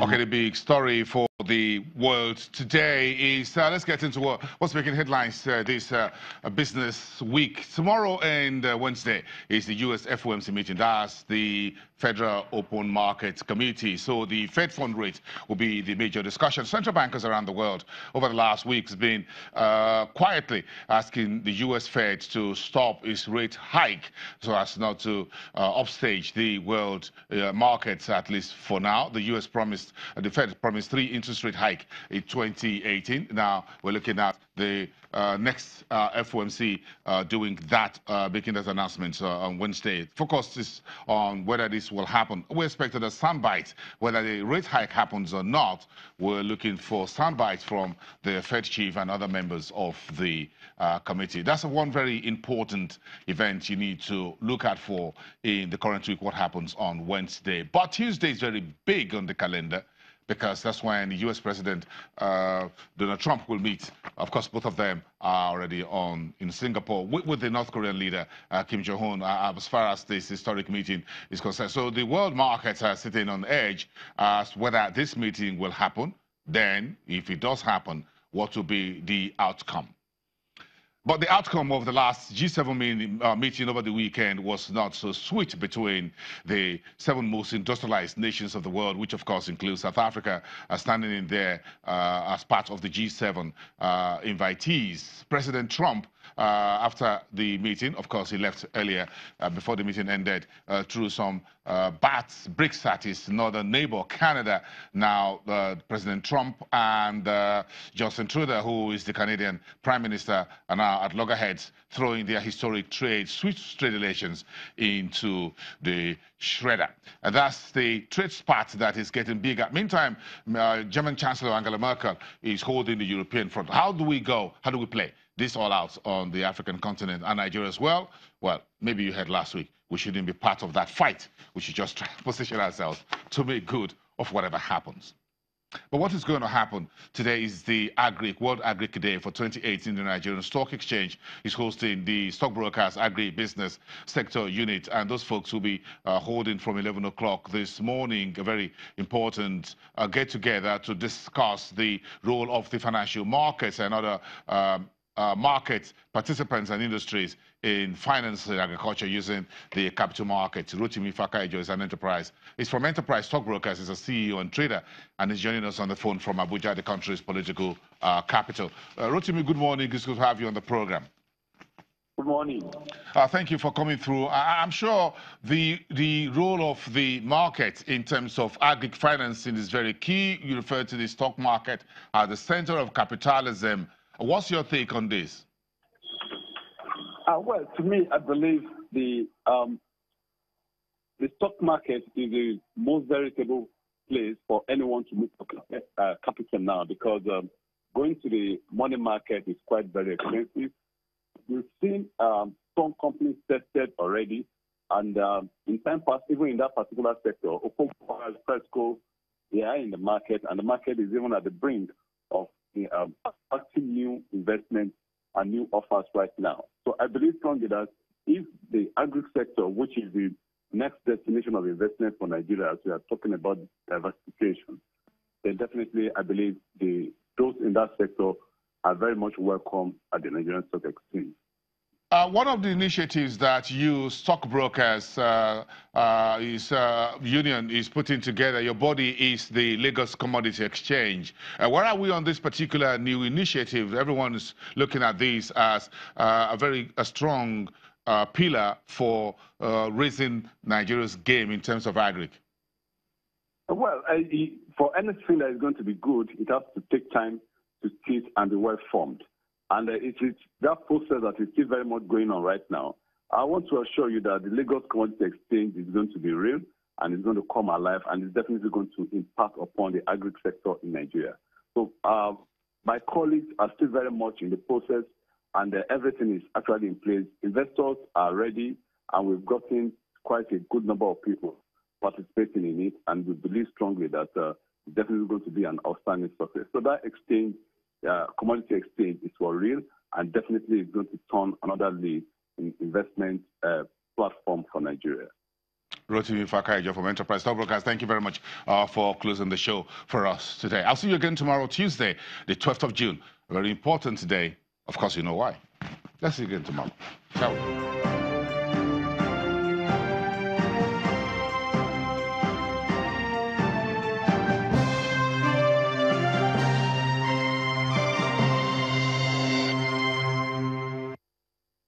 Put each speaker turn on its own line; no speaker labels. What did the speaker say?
Okay, the big story for the world today is, let's get into what's making headlines this business week. Tomorrow and Wednesday is the US FOMC meeting. That's the Federal Open Market Committee. So the Fed fund rate will be the major discussion. Central bankers around the world over the last week have been quietly asking the US Fed to stop its rate hike so as not to upstage the world markets, at least for now. The US promised, the Fed promised 3 interest rate hike in 2018. Now we're looking at the next FOMC doing that, making that announcement on Wednesday. Focus is on whether this will happen. We expected a soundbite. Whether the rate hike happens or not, we're looking for soundbites from the Fed chief and other members of the committee. That's one very important event you need to look at for in the current week, what happens on Wednesday. But Tuesday is very big on the calendar, because that's when the U.S. President Donald Trump will meet. Of course, both of them are already in Singapore with the North Korean leader, Kim Jong-un, as far as this historic meeting is concerned. So the world markets are sitting on edge as whether this meeting will happen. Then, if it does happen, what will be the outcome? But the outcome of the last G7 meeting over the weekend was not so sweet between the 7 most industrialized nations of the world, which of course includes South Africa, standing in there as part of the G7 invitees. President Trump, after the meeting, of course he left earlier before the meeting ended, threw some bricks at his northern neighbor, Canada. Now, President Trump and Justin Trudeau, who is the Canadian Prime Minister, are now at loggerheads, throwing their historic swift trade relations into the shredder. And that's the trade spat that is getting bigger. Meantime, German Chancellor Angela Merkel is holding the European front. How do we go? How do we play this all out on the African continent and Nigeria as well? Well, maybe you heard last week, we shouldn't be part of that fight. We should just try to position ourselves to make good of whatever happens. But what is going to happen today is the World Agric Day for 2018. The Nigerian Stock Exchange is hosting the Stockbrokers Agri-Business Sector Unit, and those folks will be holding from 11 o'clock this morning a very important get-together to discuss the role of the financial markets and other market participants and industries in finance and agriculture using the capital markets. Rotimi Fakayejo is an enterprise. He's from Enterprise Stockbrokers. He's a CEO and trader, and he's joining us on the phone from Abuja, the country's political capital. Rotimi, good morning. It's good to have you on the program.
Good morning.
Thank you for coming through. I'm sure the role of the market in terms of agri financing is very key. You refer to the stock market as the center of capitalism. What's your take on this?
Well, to me, I believe the stock market is the most veritable place for anyone to move capital now, because going to the money market is quite very expensive. We've seen some companies tested already, and in time past, even in that particular sector, Presco, they are in the market, and the market is even at the brink of attracting new investments and new offers right now. So I believe strongly that if the agri sector, which is the next destination of investment for Nigeria, as we are talking about diversification, then definitely I believe those in that sector are very much welcome at the Nigerian Stock Exchange.
One of the initiatives that you stockbrokers union is putting together, your body, is the Lagos Commodity Exchange. Where are we on this particular new initiative? Everyone is looking at this as a very strong pillar for raising Nigeria's game in terms of agri.
Well, for anything that is going to be good, it has to take time to sit and be well formed. And it is that process that is still very much going on right now. I want to assure you that the Lagos Commodity Exchange is going to be real, and it's going to come alive, and it's definitely going to impact upon the agri sector in Nigeria. So my colleagues are still very much in the process, and everything is actually in place. Investors are ready, and we've gotten quite a good number of people participating in it, and we believe strongly that it's definitely going to be an outstanding success. So that exchange, commodity exchange, is for real, and definitely is going to turn another lead in investment platform for Nigeria.
Rotimi Fakayejo from Enterprise Stockbrokers, thank you very much for closing the show for us today. I'll see you again tomorrow, Tuesday, the 12th of June. A very important day. Of course, you know why. Let's see you again tomorrow. Ciao.